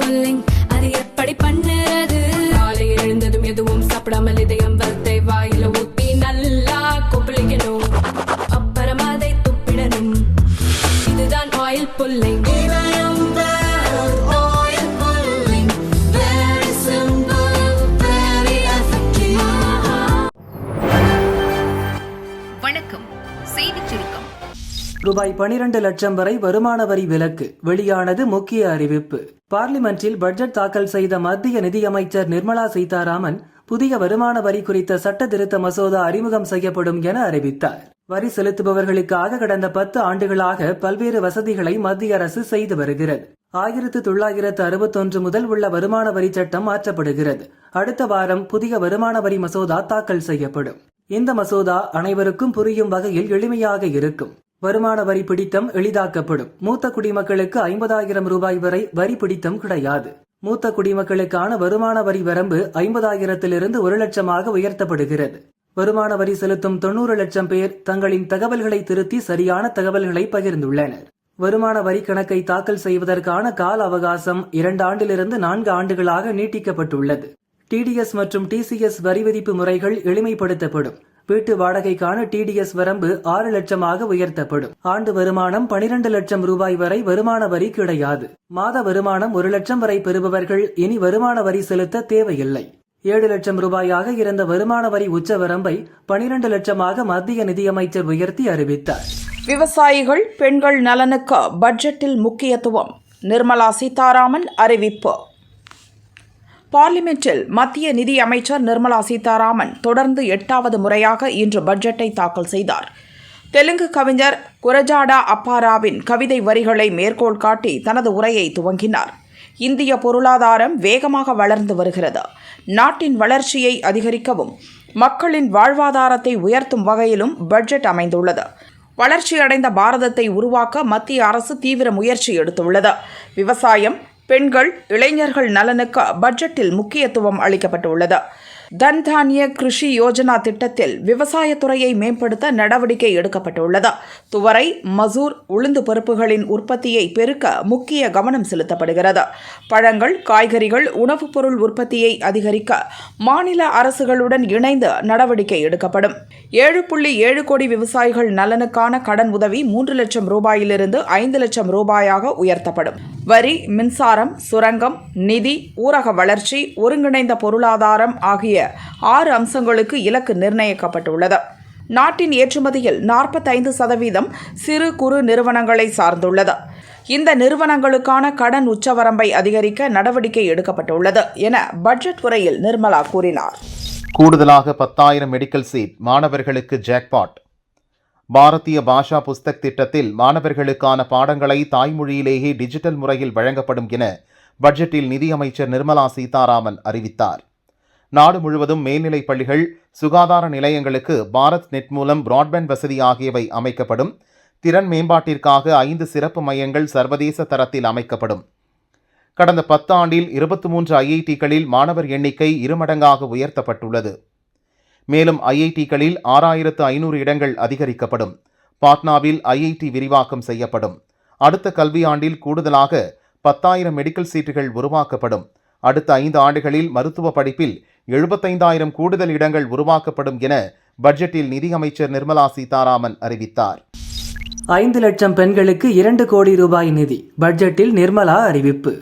Pulling அது எப்படி பண்ணுறது? காலையில் எழுந்ததும் எதுவும் சாப்பிடாமல் இதயம் வளர்த்தை வாயில ஊத்தி நல்லா கொப்பளிக்கணும், அப்புறம் அதை துப்பிடணும். இதுதான் ஆயில் புல்லிங். வணக்கம். செய்திச் சுருக்கம். ரூபாய் 12 லட்சம் வரை வருமான வரி விலக்கு வெளியானது முக்கிய அறிவிப்பு. பார்லிமென்டில் பட்ஜெட் தாக்கல் செய்த மத்திய நிதியமைச்சர் நிர்மலா சீதாராமன் புதிய வருமான வரி குறித்த சட்ட திருத்த மசோதா அறிமுகம் செய்யப்படும் என அறிவித்தார். வரி செலுத்துபவர்களுக்காக கடந்த 10 ஆண்டுகளாக பல்வேறு வசதிகளை மத்திய அரசு செய்து வருகிறது. 1961 முதல் உள்ள வருமான வரி சட்டம் மாற்றப்படுகிறது. அடுத்த வாரம் புதிய வருமான வரி மசோதா தாக்கல் செய்யப்படும். இந்த மசோதா அனைவருக்கும் புரியும் வகையில் எளிமையாக இருக்கும். வருமான வரி பிடித்தம் எளிதாக்கப்படும். மூத்த குடிமக்களுக்கு 50,000 ரூபாய் வரை வரி பிடித்தம் கிடையாது. மூத்த குடிமக்களுக்கான வருமான வரி வரம்பு 50,000 1 லட்சமாக உயர்த்தப்படுகிறது. வருமான வரி செலுத்தும் 90 லட்சம் பேர் தங்களின் தகவல்களை திருத்தி சரியான தகவல்களை பகிர்ந்துள்ளனர். வருமான வரி கணக்கை தாக்கல் செய்வதற்கான கால அவகாசம் 2 ஆண்டிலிருந்து 4 ஆண்டுகளாக நீட்டிக்கப்பட்டுள்ளது. டிடிஎஸ் மற்றும் டிசிஎஸ் வரி விதிப்பு முறைகள் எளிமைப்படுத்தப்படும். வீட்டு வாடகைக்கான டிடிஎஸ் வரம்பு 6 லட்சமாக உயர்த்தப்படும். ஆண்டு வருமானம் 12 லட்சம் ரூபாய் வரை வருமான வரி கிடையாது. மாத வருமானம் 1 லட்சம் வரை பெறுபவர்கள் இனி வருமான வரி செலுத்த தேவையில்லை. 7 லட்சம் ரூபாயாக இருந்த வருமான வரி உச்ச வரம்பை 12 லட்சமாக மத்திய நிதியமைச்சர் உயர்த்தி அறிவித்தார். விவசாயிகள், பெண்கள் நலனுக்கு பட்ஜெட்டில் முக்கியத்துவம். நிர்மலா சீதாராமன் அறிவிப்பு. பார்லிமென்டில் மத்திய நிதி அமைச்சர் நிர்மலா சீதாராமன் தொடர்ந்து 8வது முறையாக இன்று பட்ஜெட்டை தாக்கல் செய்தார். தெலுங்கு கவிஞர் குரஜாடா அப்பாராவின் கவிதை வரிகளை மேற்கோள் காட்டி தனது உரையை துவங்கினார். இந்திய பொருளாதாரம் வேகமாக வளர்ந்து வருகிறது. நாட்டின் வளர்ச்சியை அதிகரிக்கவும் மக்களின் வாழ்வாதாரத்தை உயர்த்தும் வகையிலும் பட்ஜெட் அமைந்துள்ளது. வளர்ச்சியடைந்த பாரதத்தை உருவாக்க மத்திய அரசு தீவிர முயற்சி எடுத்துள்ளது. விவசாயம், பெண்கள், இளைஞர்கள் நலனுக்கு பட்ஜெட்டில் முக்கியத்துவம் அளிக்கப்பட்டுள்ளது. தன் தானிய கிருஷி யோஜனா திட்டத்தில் விவசாயத்துறையை மேம்படுத்த நடவடிக்கை எடுக்கப்பட்டுள்ளது. துவரை, மசூர், உளுந்து பருப்புகளின் உற்பத்தியை பெருக்க முக்கிய கவனம் செலுத்தப்படுகிறது. பழங்கள், காய்கறிகள், உணவுப் பொருள் உற்பத்தியை அதிகரிக்க மாநில அரசுகளுடன் இணைந்து நடவடிக்கை எடுக்கப்படும். 7.7 கோடி விவசாயிகள் நலனுக்கான கடன் உதவி 3 லட்சம் ரூபாயிலிருந்து 5 லட்சம் ரூபாயாக உயர்த்தப்படும். வரி, மின்சாரம், சுரங்கம், நிதி, ஊரக வளர்ச்சி, ஒருங்கிணைந்த பொருளாதாரம் ஆகிய 6 அம்சங்களுக்கு இலக்கு நிர்ணயிக்கப்பட்டுள்ளது. நாட்டின் ஏற்றுமதியில் 45% சிறு குறு நிறுவனங்களை சார்ந்துள்ளது. இந்த நிறுவனங்களுக்கான கடன் உச்சவரம்பை அதிகரிக்க நடவடிக்கை எடுக்கப்பட்டுள்ளது என பட்ஜெட் உரையில் நிர்மலா கூறினார். கூடுதலாக 10,000 மெடிக்கல் சீட் மாணவர்களுக்கு ஜாக்பாட். பாரதிய பாஷா புஸ்தக் திட்டத்தில் மாணவர்களுக்கான பாடங்களை தாய்மொழியிலேயே டிஜிட்டல் முறையில் வழங்கப்படும் என பட்ஜெட்டில் நிதியமைச்சர் நிர்மலா சீதாராமன் அறிவித்தார். நாடு முழுவதும் மேல்நிலைப் பள்ளிகள், சுகாதார நிலையங்களுக்கு பாரத் நெட் மூலம் பிராட்பேண்ட் வசதி ஆகியவை அமைக்கப்படும். திறன் மேம்பாட்டிற்காக 5 சிறப்பு மையங்கள் சர்வதேச தரத்தில் அமைக்கப்படும். கடந்த 10 ஆண்டில் 23 ஐஐடிகளில் மாணவர் எண்ணிக்கை 2 மடங்காக உயர்த்தப்பட்டுள்ளது. மேலும் ஐஐடிகளில் 6,500 இடங்கள் அதிகரிக்கப்படும். பாட்னாவில் ஐஐடி விரிவாக்கம் செய்யப்படும். அடுத்த கல்வியாண்டில் கூடுதலாக 10,000 மெடிக்கல் சீட்டுகள் உருவாக்கப்படும். அடுத்த 5 ஆண்டுகளில் மருத்துவ படிப்பில் 75,000 கூடுதல் இடங்கள் உருவாக்கப்படும் என பட்ஜெட்டில் நிதியமைச்சர் நிர்மலா சீதாராமன் அறிவித்தார். 5 லட்சம் பெண்களுக்கு 2 கோடி ரூபாய் நிதி பட்ஜெட்டில் நிர்மலா அறிவிப்பு.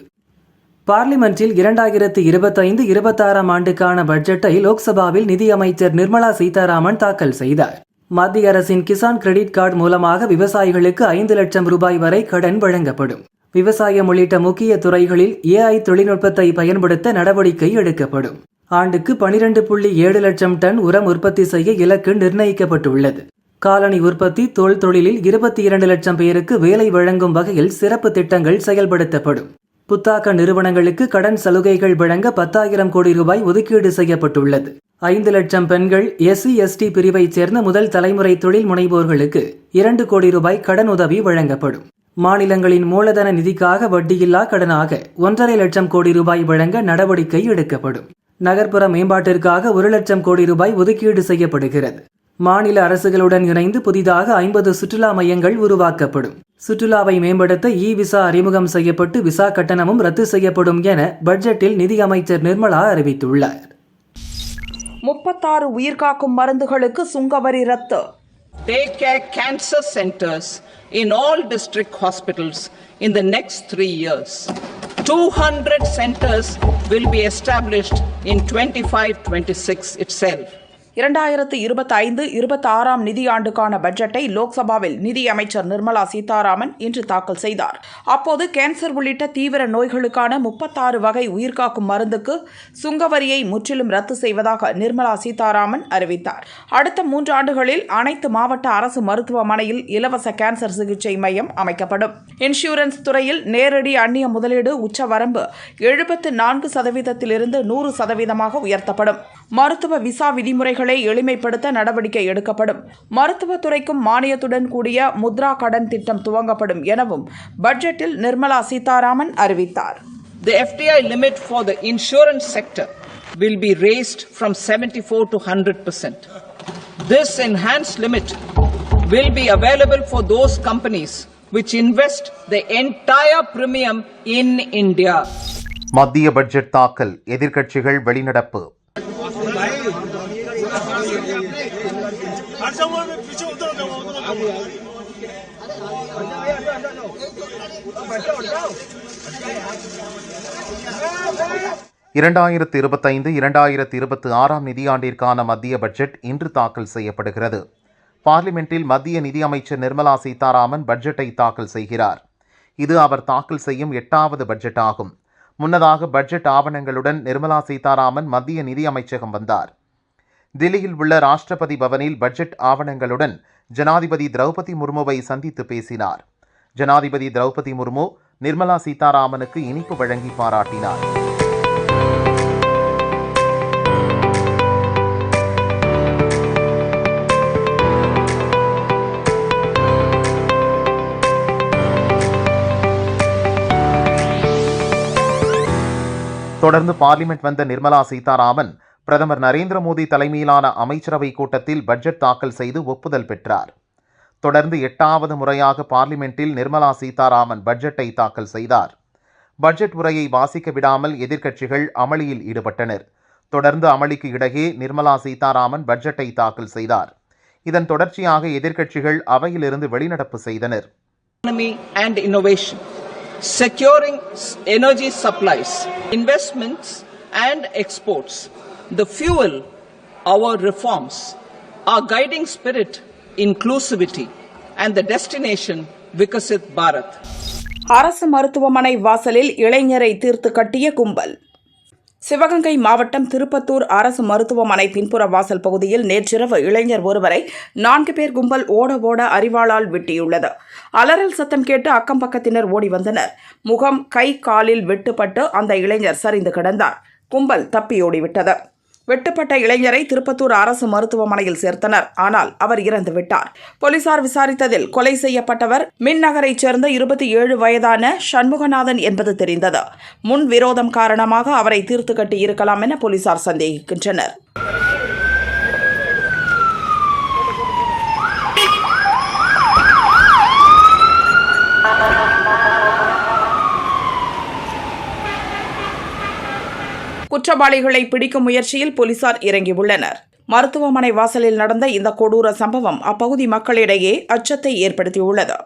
பார்லிமென்டில் 2025-26 ஆண்டுக்கான பட்ஜெட்டை லோக்சபாவில் நிதியமைச்சர் நிர்மலா சீதாராமன் தாக்கல் செய்தார். மத்திய அரசின் கிசான் கிரெடிட் கார்டு மூலமாக விவசாயிகளுக்கு 5 லட்சம் ரூபாய் வரை கடன் வழங்கப்படும். விவசாயம் உள்ளிட்ட முக்கிய துறைகளில் AI தொழில்நுட்பத்தை பயன்படுத்த நடவடிக்கை எடுக்கப்படும். ஆண்டுக்கு 12.7 லட்சம் டன் உரம் உற்பத்தி செய்ய இலக்கு நிர்ணயிக்கப்பட்டுள்ளது. காலனி உற்பத்தி, தோல் தொழிலில் 22 லட்சம் பேருக்கு வேலை வழங்கும் வகையில் சிறப்பு திட்டங்கள் செயல்படுத்தப்படும். புத்தாக்க நிறுவனங்களுக்கு கடன் சலுகைகள் வழங்க 10,000 கோடி ரூபாய் ஒதுக்கீடு செய்யப்பட்டுள்ளது. 5 லட்சம் பெண்கள், SC/ST பிரிவைச் சேர்ந்த முதல் தலைமுறை தொழில் முனைவோர்களுக்கு 2 கோடி ரூபாய் கடன் உதவி வழங்கப்படும். மாநிலங்களின் மூலதன நிதிக்காக வட்டியில்லா கடனாக 1.5 லட்சம் கோடி ரூபாய் வழங்க நடவடிக்கை எடுக்கப்படும். நகர்ப்புற மேம்பாட்டிற்காக 1 லட்சம் கோடி ரூபாய் ஒதுக்கீடு செய்யப்படுகிறது. மாநில அரசுகளுடன் இணைந்து புதிதாக 50 சுற்றுலா மையங்கள் உருவாக்கப்படும். சுற்றுலாவை மேம்படுத்த விசா அறிமுகம் செய்யப்பட்டு விசா கட்டணமும் ரத்து செய்யப்படும் என பட்ஜெட்டில் நிதியமைச்சர் நிர்மலா அறிவித்துள்ளார். 36 உயிர்காக்கும் மருந்துகளுக்கு சுங்கவரி ரத்து. Day care cancer centers in all district hospitals in the next 3 years. 200 centers will be established in 25-26 itself. 2025-26 நிதியாண்டுக்கான பட்ஜெட்டை லோக்சபாவில் நிதியமைச்சர் நிர்மலா சீதாராமன் இன்று தாக்கல் செய்தார். அப்போது கேன்சர் உள்ளிட்ட தீவிர நோய்களுக்கான 36 வகை உயிர்காக்கும் மருந்துக்கு சுங்கவரியை முற்றிலும் ரத்து செய்வதாக நிர்மலா சீதாராமன் அறிவித்தார். அடுத்த 3 ஆண்டுகளில் அனைத்து மாவட்ட அரசு மருத்துவமனையில் இலவச கேன்சர் சிகிச்சை மையம் அமைக்கப்படும். இன்சூரன்ஸ் துறையில் நேரடி அந்நிய முதலீடு உச்சவரம்பு 74%-இருந்து 100% உயர்த்தப்படும். மருத்துவ விசா விதிமுறைகளை எளிமைப்படுத்த நடவடிக்கை எடுக்கப்படும். மருத்துவத்துறைக்கும் மானியத்துடன் கூடிய முத்ரா கடன் திட்டம் துவங்கப்படும் எனவும் பட்ஜெட்டில் நிர்மலா சீதாராமன் அறிவித்தார். The FDI limit for the insurance sector will be raised from 74 to 100%. This enhanced limit will be available for those companies which invest the entire premium in India. மத்திய பட்ஜெட் தாக்கல், எதிர்க்கட்சிகள் வெளிநடப்பு. இரண்டாயிரத்து 25-26 நிதியாண்டிற்கான மத்திய பட்ஜெட் இன்று தாக்கல் செய்யப்படுகிறது. பார்லிமெண்டில் மத்திய நிதியமைச்சர் நிர்மலா சீதாராமன் பட்ஜெட்டை தாக்கல் செய்கிறார். இது அவர் தாக்கல் செய்யும் 8வது பட்ஜெட் ஆகும். முன்னதாக பட்ஜெட் ஆவணங்களுடன் நிர்மலா சீதாராமன் மத்திய நிதியமைச்சகம் வந்தார். தில்லியில் உள்ள ராஷ்டிரபதி பவனில் பட்ஜெட் ஆவணங்களுடன் ஜனாதிபதி திரௌபதி முர்முவை சந்தித்து பேசினார். ஜனாதிபதி திரௌபதி முர்மு நிர்மலா சீதாராமனுக்கு இனிப்பு வழங்கி பாராட்டினார். தொடர்ந்து பார்லிமெண்ட் வந்த நிர்மலா சீதாராமன் பிரதமர் நரேந்திர மோடி தலைமையிலான அமைச்சரவை கூட்டத்தில் பட்ஜெட் தாக்கல் செய்து ஒப்புதல் பெற்றார். தொடர்ந்து 8வது முறையாக பார்லிமெண்டில் நிர்மலா சீதாராமன் பட்ஜெட்டை தாக்கல் செய்தார். பட்ஜெட் உரையை வாசிக்க விடாமல் எதிர்க்கட்சிகள் அமளியில் ஈடுபட்டனர். தொடர்ந்து அமளிக்கு இடையே நிர்மலா சீதாராமன் பட்ஜெட்டை தாக்கல் செய்தார். இதன் தொடர்ச்சியாக எதிர்க்கட்சிகள் அவையிலிருந்து வெளிநடப்பு செய்தனர். And innovation, securing energy supplies, investments and exports, the fuel our reforms, our guiding spirit inclusivity and the destination Vikasit Bharat. அரசு மருத்துவமனை வாசலில் இளைஞரை தீர்த்து கட்டிய கும்பல். சிவகங்கை மாவட்டம் திருப்பத்தூர் அரசு மருத்துவமனை பின்புற வாசல் பகுதியில் நேற்றிரவு இளைஞர் ஒருவரை 4 பேர் கும்பல் ஓட அரிவாளால் வெட்டியுள்ளது. அலறல் சத்தம் கேட்டு அக்கம் பக்கத்தினர் ஓடி வந்தனர். முகம், கை, காலில் வெட்டுப்பட்டு அந்த இளைஞர் சரிந்து கிடந்தார். கும்பல் தப்பியோடிவிட்டது. வெட்டுப்பட்ட இளைஞரை திருப்பத்தூர் அரசு மருத்துவமனையில் சேர்த்தனர். ஆனால் அவர் இறந்துவிட்டார். போலீசார் விசாரித்ததில் கொலை செய்யப்பட்டவர் மின்நகரைச் சேர்ந்த 27 வயதான சண்முகநாதன் என்பது தெரிந்தது. முன் விரோதம் காரணமாக அவரை தீர்த்து கட்டி இருக்கலாம் என போலீசார் சந்தேகிக்கின்றனர். குற்றவாளிகளை பிடிக்கும் முயற்சியில் போலீசார் இறங்கியுள்ளனர். மருத்துவமனை வாசலில் நடந்த இந்த கொடூர சம்பவம் அப்பகுதி மக்களிடையே அச்சத்தை ஏற்படுத்தியுள்ளது.